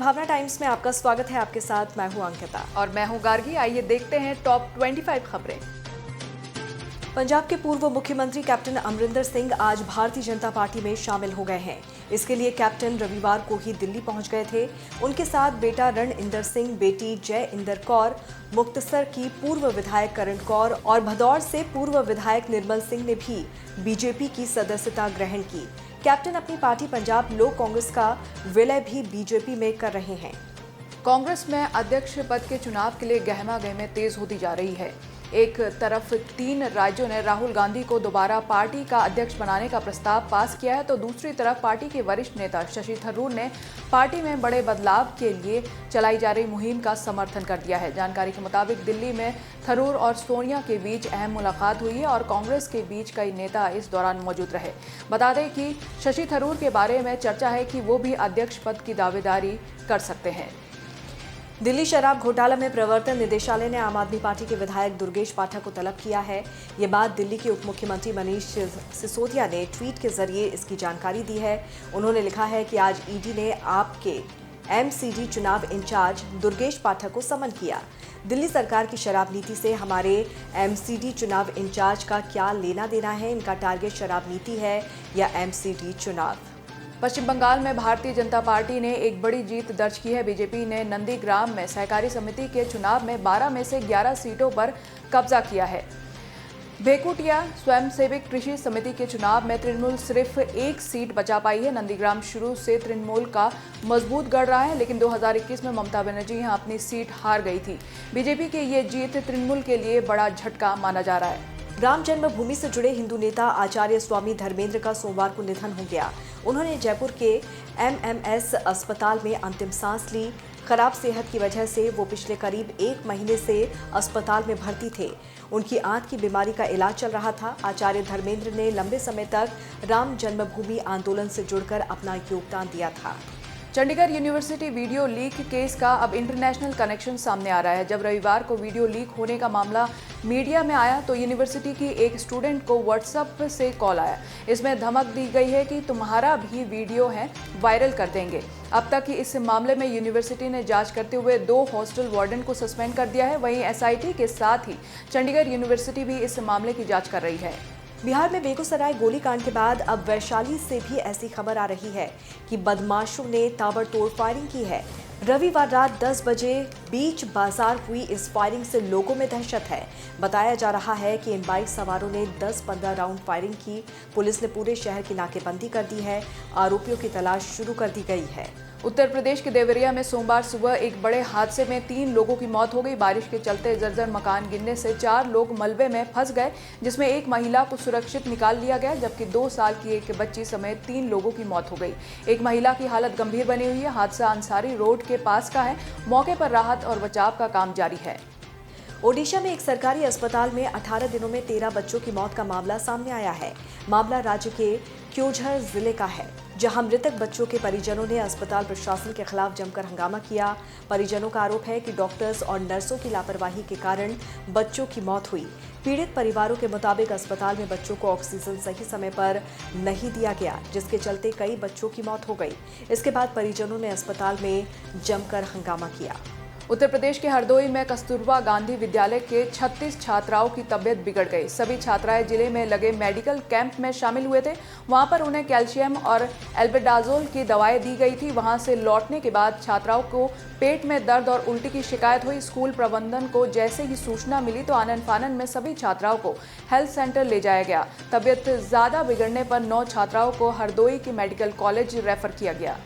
भावना times में आपका स्वागत है। आपके साथ मैं हूं अंकिता और मैं हूं गार्गी। आइए देखते हैं टॉप 25 खबरें। पंजाब के पूर्व मुख्यमंत्री कैप्टन अमरिंदर सिंह आज भारतीय जनता पार्टी में शामिल हो गए हैं। इसके लिए कैप्टन रविवार को ही दिल्ली पहुंच गए थे। उनके साथ बेटा रणइंदर सिंह, बेटी जय इंदर कौर, मुक्तसर की पूर्व विधायक करण कौर और भदौर से पूर्व विधायक निर्मल सिंह ने भी बीजेपी की सदस्यता ग्रहण की। कैप्टन अपनी पार्टी पंजाब लोक कांग्रेस का विलय भी बीजेपी में कर रहे हैं। कांग्रेस में अध्यक्ष पद के चुनाव के लिए गहमागहमी तेज होती जा रही है। एक तरफ 3 राज्यों ने राहुल गांधी को दोबारा पार्टी का अध्यक्ष बनाने का प्रस्ताव पास किया है, तो दूसरी तरफ पार्टी के वरिष्ठ नेता शशि थरूर ने पार्टी में बड़े बदलाव के लिए चलाई जा रही मुहिम का समर्थन कर दिया है। जानकारी के मुताबिक दिल्ली में थरूर और सोनिया के बीच अहम मुलाकात हुई है और कांग्रेस के बीच कई नेता इस दौरान मौजूद रहे। बता दें कि शशि थरूर के बारे में चर्चा है कि वो भी अध्यक्ष पद की दावेदारी कर सकते हैं। दिल्ली शराब घोटाला में प्रवर्तन निदेशालय ने आम आदमी पार्टी के विधायक दुर्गेश पाठक को तलब किया है। ये बात दिल्ली के उप मुख्यमंत्री मनीष सिसोदिया ने ट्वीट के जरिए इसकी जानकारी दी है। उन्होंने लिखा है कि आज ईडी ने आपके एमसीडी चुनाव इंचार्ज दुर्गेश पाठक को समन किया। दिल्ली सरकार की शराब नीति से हमारे एमसीडी चुनाव इंचार्ज का क्या लेना देना है? इनका टारगेट शराब नीति है या एमसीडी चुनाव? पश्चिम बंगाल में भारतीय जनता पार्टी ने एक बड़ी जीत दर्ज की है। बीजेपी ने नंदीग्राम में सहकारी समिति के चुनाव में 12 में से 11 सीटों पर कब्जा किया है। भेकुटिया स्वयंसेवी कृषि समिति के चुनाव में तृणमूल सिर्फ 1 सीट बचा पाई है। नंदीग्राम शुरू से तृणमूल का मजबूत गढ़ रहा है, लेकिन 2021 में ममता बनर्जी यहां अपनी सीट हार गई थी। बीजेपी की ये जीत तृणमूल के लिए बड़ा झटका माना जा रहा है। राम जन्मभूमि से जुड़े हिंदू नेता आचार्य स्वामी धर्मेंद्र का सोमवार को निधन हो गया। उन्होंने जयपुर के एमएमएस अस्पताल में अंतिम सांस ली। खराब सेहत की वजह से वो पिछले करीब 1 महीने से अस्पताल में भर्ती थे। उनकी आंत की बीमारी का इलाज चल रहा था। आचार्य धर्मेंद्र ने लंबे समय तक राम जन्मभूमि आंदोलन से जुड़कर अपना योगदान दिया था। Chandigarh university video leak case का अब इंटरनेशनल कनेक्शन सामने आ रहा है। जब रविवार को वीडियो लीक होने का मामला मीडिया में आया तो यूनिवर्सिटी की एक स्टूडेंट को व्हाट्सएप से कॉल आया। इसमें धमक दी गई है कि तुम्हारा भी वीडियो है, वायरल कर देंगे। अब तक इस मामले में यूनिवर्सिटी ने जांच करते हुए 2 हॉस्टल वार्डन को सस्पेंड कर दिया है। वहीं एसआईटी के साथ ही चंडीगढ़ यूनिवर्सिटी भी इस मामले की जाँच कर रही है। बिहार में बेगूसराय गोलीकांड के बाद अब वैशाली से भी ऐसी खबर आ रही है कि बदमाशों ने ताबड़तोड़ फायरिंग की है। रविवार रात 10 बजे बीच बाजार हुई इस फायरिंग से लोगों में दहशत है। बताया जा रहा है कि इन बाइक सवारों ने 10-15 राउंड फायरिंग की। पुलिस ने पूरे शहर की नाकेबंदी कर दी है। आरोपियों की तलाश शुरू कर दी गई है। उत्तर प्रदेश के देवरिया में सोमवार सुबह एक बड़े हादसे में 3 लोगों की मौत हो गई। बारिश के चलते जर्जर मकान गिरने से 4 लोग मलबे में फंस गए, जिसमें एक महिला को सुरक्षित निकाल लिया गया, जबकि 2 साल की एक बच्ची समेत 3 लोगों की मौत हो गई। एक महिला की हालत गंभीर बनी हुई है। हादसा अंसारी रोड के पास का है। मौके पर राहत और बचाव का काम जारी है। ओडिशा में एक सरकारी अस्पताल में 18 दिनों में 13 बच्चों की मौत का मामला सामने आया है। मामला राज्य के क्योझर जिले का है, जहां मृतक बच्चों के परिजनों ने अस्पताल प्रशासन के खिलाफ जमकर हंगामा किया। परिजनों का आरोप है कि डॉक्टर्स और नर्सों की लापरवाही के कारण बच्चों की मौत हुई। पीड़ित परिवारों के मुताबिक अस्पताल में बच्चों को ऑक्सीजन सही समय पर नहीं दिया गया, जिसके चलते कई बच्चों की मौत हो गई। इसके बाद परिजनों ने अस्पताल में जमकर हंगामा किया। उत्तर प्रदेश के हरदोई में कस्तूरबा गांधी विद्यालय के 36 छात्राओं की तबीयत बिगड़ गई। सभी छात्राएं जिले में लगे मेडिकल कैंप में शामिल हुए थे। वहां पर उन्हें कैल्शियम और एल्बेंडाजोल की दवाएं दी गई थी। वहां से लौटने के बाद छात्राओं को पेट में दर्द और उल्टी की शिकायत हुई। स्कूल प्रबंधन को जैसे ही सूचना मिली तो आनन फानन में सभी छात्राओं को हेल्थ सेंटर ले जाया गया। तबीयत ज्यादा बिगड़ने पर 9 छात्राओं को हरदोई के मेडिकल कॉलेज रेफर किया गया।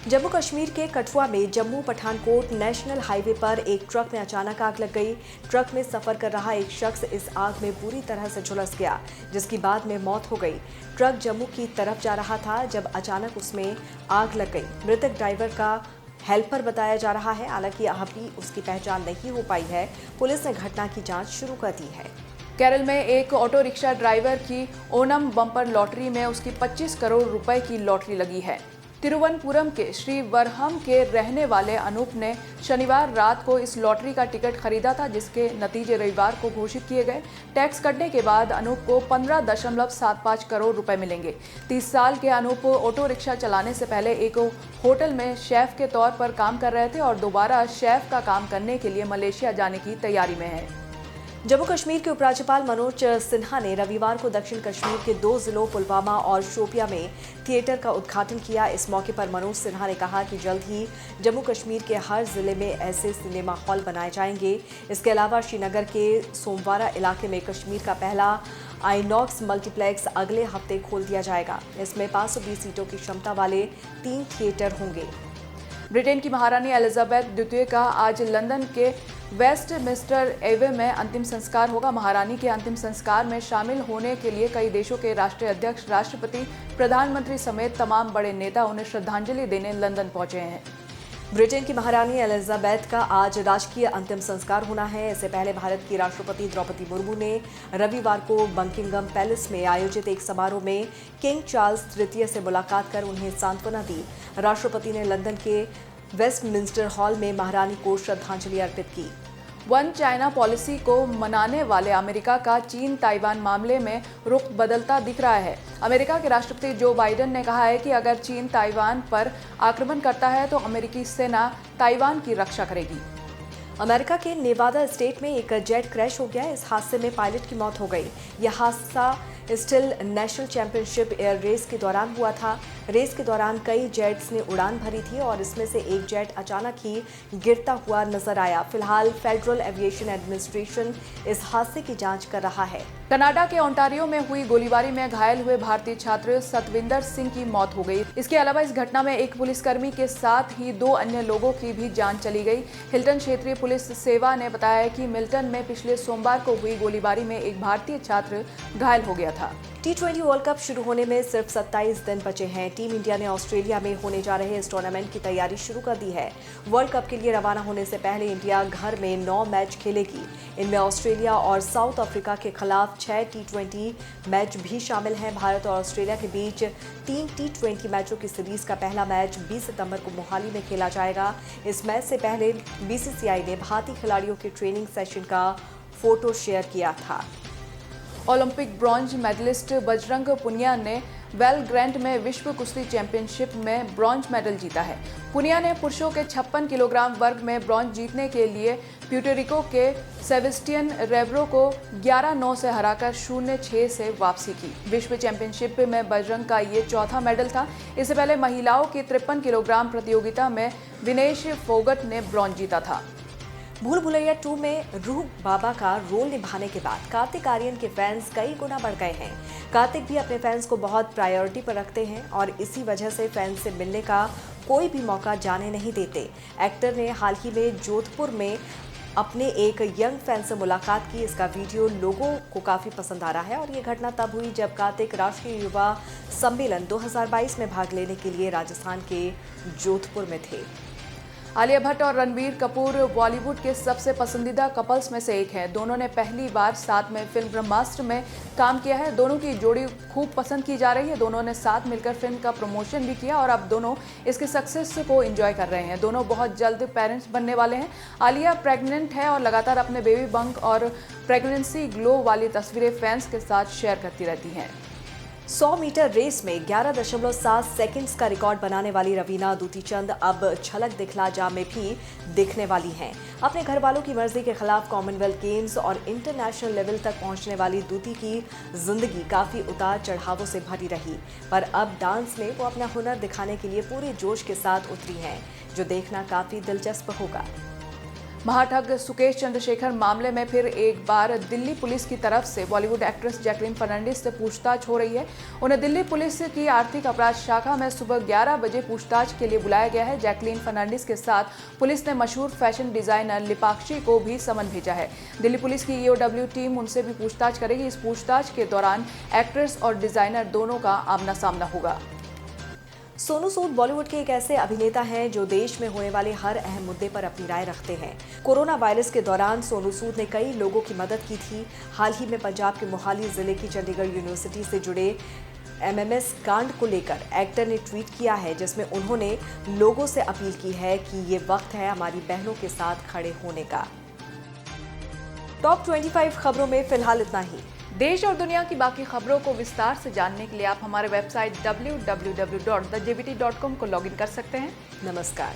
जम्मू कश्मीर के कठुआ में जम्मू पठानकोट नेशनल हाईवे पर एक ट्रक में अचानक आग लग गई। ट्रक में सफर कर रहा एक शख्स इस आग में बुरी तरह से झुलस गया, जिसकी बाद में मौत हो गई। ट्रक जम्मू की तरफ जा रहा था जब अचानक उसमें आग लग गई। मृतक ड्राइवर का हेल्पर बताया जा रहा है। हालांकि अभी उसकी पहचान नहीं हो पाई है। पुलिस ने घटना की जाँच शुरू कर दी है। केरल में एक ऑटो रिक्शा ड्राइवर की ओनम बम्पर लॉटरी में उसकी 25 करोड़ रुपए की लॉटरी लगी है। तिरुवनंतपुरम के श्री वरहम के रहने वाले अनूप ने शनिवार रात को इस लॉटरी का टिकट खरीदा था, जिसके नतीजे रविवार को घोषित किए गए। टैक्स कटने के बाद अनूप को 15.75 करोड़ रुपए मिलेंगे। 30 साल के अनूप ऑटो रिक्शा चलाने से पहले एक होटल में शेफ के तौर पर काम कर रहे थे और दोबारा शेफ का काम करने के लिए मलेशिया जाने की तैयारी में है। जम्मू कश्मीर के उपराज्यपाल मनोज सिन्हा ने रविवार को दक्षिण कश्मीर के 2 जिलों पुलवामा और शोपिया में थिएटर का उद्घाटन किया। इस मौके पर मनोज सिन्हा ने कहा कि जल्द ही जम्मू कश्मीर के हर जिले में ऐसे सिनेमा हॉल बनाए जाएंगे। इसके अलावा श्रीनगर के सोमवारा इलाके में कश्मीर का पहला आईनॉक्स मल्टीप्लेक्स अगले हफ्ते खोल दिया जाएगा। इसमें 520 सीटों की क्षमता वाले 3 थिएटर होंगे। ब्रिटेन की महारानी एलिजाबेथ द्वितीय का आज लंदन के वेस्टमिंस्टर एबे में अंतिम संस्कार होगा। महारानी के अंतिम संस्कार में शामिल होने के लिए कई देशों के राष्ट्रीय अध्यक्ष, राष्ट्रपति, प्रधानमंत्री समेत तमाम बड़े नेता उन्हें श्रद्धांजलि देने लंदन पहुंचे हैं। ब्रिटेन की महारानी एलिजाबेथ का आज राजकीय अंतिम संस्कार होना है। इससे पहले भारत की राष्ट्रपति द्रौपदी मुर्मू ने रविवार को बकिंघम पैलेस में आयोजित एक समारोह में किंग चार्ल्स तृतीय से मुलाकात कर उन्हें सांत्वना दी। राष्ट्रपति ने लंदन के वेस्टमिंस्टर हॉल में महारानी को श्रद्धांजलि अर्पित की। वन चाइना पॉलिसी को मनाने वाले अमेरिका का चीन ताइवान मामले में रुख बदलता दिख रहा है। अमेरिका के राष्ट्रपति जो बाइडेन ने कहा है कि अगर चीन ताइवान पर आक्रमण करता है तो अमेरिकी सेना ताइवान की रक्षा करेगी। अमेरिका के नेवादा स्टेट में एक जेट क्रैश हो गया। इस हादसे में पायलट की मौत हो गई। यह हादसा still national championship air race के दौरान हुआ था। रेस के दौरान कई जेट्स ने उड़ान भरी थी और इसमें से एक जेट अचानक ही गिरता हुआ नजर आया। फिलहाल फेडरल एविएशन एडमिनिस्ट्रेशन इस हादसे की जांच कर रहा है। कनाडा के ओंटारियो में हुई गोलीबारी में घायल हुए भारतीय छात्र सतविंदर सिंह की मौत हो गई। इसके अलावा इस घटना में एक पुलिसकर्मी के साथ ही 2 अन्य लोगों की भी जान चली गई। हिल्टन क्षेत्रीय पुलिस सेवा ने बताया कि मिल्टन में पिछले सोमवार को हुई गोलीबारी में एक भारतीय छात्र घायल हो गया था। T20 वर्ल्ड कप शुरू होने में सिर्फ 27 दिन बचे हैं। टीम इंडिया ने ऑस्ट्रेलिया में होने जा रहे इस टूर्नामेंट की तैयारी शुरू कर दी है। वर्ल्ड कप के लिए रवाना होने से पहले इंडिया घर में 9 मैच खेलेगी। इनमें ऑस्ट्रेलिया और साउथ अफ्रीका के खिलाफ 6 T20 मैच भी शामिल हैं। भारत और ऑस्ट्रेलिया के बीच 3 T20 मैचों की सीरीज का पहला मैच 20 सितंबर को मोहाली में खेला जाएगा। इस मैच से पहले BCCI ने भारतीय खिलाड़ियों के ट्रेनिंग सेशन का फोटो शेयर किया था। Olympic bronze medalist Bajrang Punia ने वेलग्रैंड में विश्व कुश्ती चैंपियनशिप में ब्रॉन्ज मेडल जीता है। पुनिया ने पुरुषों के 56 किलोग्राम वर्ग में ब्रॉन्ज जीतने के लिए प्यूर्टोरिको के सेबेस्टियन रेब्रो को 11-9 से हराकर 0-6 से वापसी की। विश्व चैंपियनशिप में बजरंग का ये चौथा मेडल था। इससे पहले महिलाओं की 53 किलोग्राम प्रतियोगिता में विनेश फोगट ने ब्रॉन्ज जीता था। भूल भुलैया 2 में रूह बाबा का रोल निभाने के बाद कार्तिक आर्यन के फैंस कई गुना बढ़ गए हैं। कार्तिक भी अपने फैंस को बहुत प्रायोरिटी पर रखते हैं और इसी वजह से फैंस से मिलने का कोई भी मौका जाने नहीं देते। एक्टर ने हाल ही में जोधपुर में अपने एक यंग फैन से मुलाकात की। इसका वीडियो लोगों को काफ़ी पसंद आ रहा है और ये घटना तब हुई जब कार्तिक राष्ट्रीय युवा सम्मेलन 2022 में भाग लेने के लिए राजस्थान के जोधपुर में थे। आलिया भट्ट और रणबीर कपूर बॉलीवुड के सबसे पसंदीदा कपल्स में से एक हैं। दोनों ने पहली बार साथ में फिल्म ब्रह्मास्त्र में काम किया है। दोनों की जोड़ी खूब पसंद की जा रही है। दोनों ने साथ मिलकर फिल्म का प्रमोशन भी किया और अब दोनों इसके सक्सेस को एंजॉय कर रहे हैं। दोनों बहुत जल्द पेरेंट्स बनने वाले हैं। आलिया प्रेग्नेंट है और लगातार अपने बेबी बंक और प्रेगनेंसी ग्लो वाली तस्वीरें फैंस के साथ शेयर करती रहती हैं। 100 मीटर रेस में 11.7 सेकंड्स का रिकॉर्ड बनाने वाली रवीना दूतीचंद अब झलक दिखला जा में भी दिखने वाली हैं। अपने घर वालों की मर्जी के खिलाफ कॉमनवेल्थ गेम्स और इंटरनेशनल लेवल तक पहुंचने वाली दूती की जिंदगी काफी उतार चढ़ावों से भरी रही, पर अब डांस में वो अपना हुनर दिखाने के लिए पूरे जोश के साथ उतरी हैं, जो देखना काफी दिलचस्प होगा। महाठग सुकेश चंद्रशेखर मामले में फिर एक बार दिल्ली पुलिस की तरफ से बॉलीवुड एक्ट्रेस जैकलीन फर्नांडिस से पूछताछ हो रही है। उन्हें दिल्ली पुलिस की आर्थिक अपराध शाखा में सुबह 11 बजे पूछताछ के लिए बुलाया गया है। जैकलीन फर्नांडिस के साथ पुलिस ने मशहूर फैशन डिजाइनर लिपाक्षी को भी समन भेजा है। दिल्ली पुलिस की EOW टीम उनसे भी पूछताछ करेगी। इस पूछताछ के दौरान एक्ट्रेस और डिजाइनर दोनों का आमना सामना होगा। सोनू सूद बॉलीवुड के एक ऐसे अभिनेता हैं जो देश में होने वाले हर अहम मुद्दे पर अपनी राय रखते हैं। कोरोना वायरस के दौरान सोनू सूद ने कई लोगों की मदद की थी। हाल ही में पंजाब के मोहाली जिले की चंडीगढ़ यूनिवर्सिटी से जुड़े एमएमएस कांड को लेकर एक्टर ने ट्वीट किया है, जिसमें उन्होंने लोगों से अपील की है कि ये वक्त है हमारी बहनों के साथ खड़े होने का। टॉप 25 खबरों में फिलहाल इतना ही। देश और दुनिया की बाकी खबरों को विस्तार से जानने के लिए आप हमारे वेबसाइट www.thejbt.com को लॉगिन कर सकते हैं। नमस्कार।